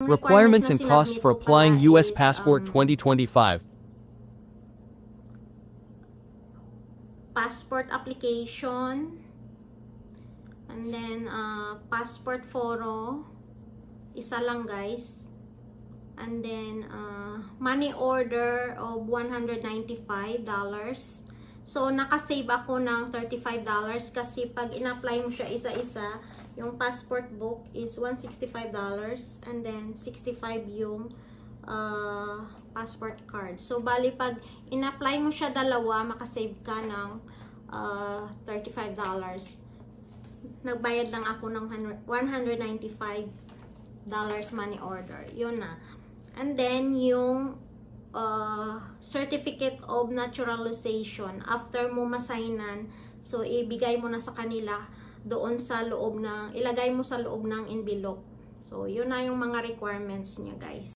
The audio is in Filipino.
Requirements and na cost for sinubmit mo applying pala U.S. is, Passport 2025. passport application, and then passport photo, isa lang guys, and then money order of $195. So nakasave ako ng $35 kasi pag in-apply mo siya isa-isa, yung passport book is $165 and then $65 yung passport card. So bali pag in-apply mo siya dalawa, makasave ka ng $35. Nagbayad lang ako ng $195 money order. Yun na. And then yung certificate of naturalization, after mo masaynan, so ibigay mo na sa kanila doon sa loob ng, ilagay mo sa loob ng envelope. So yun na yung mga requirements niya guys.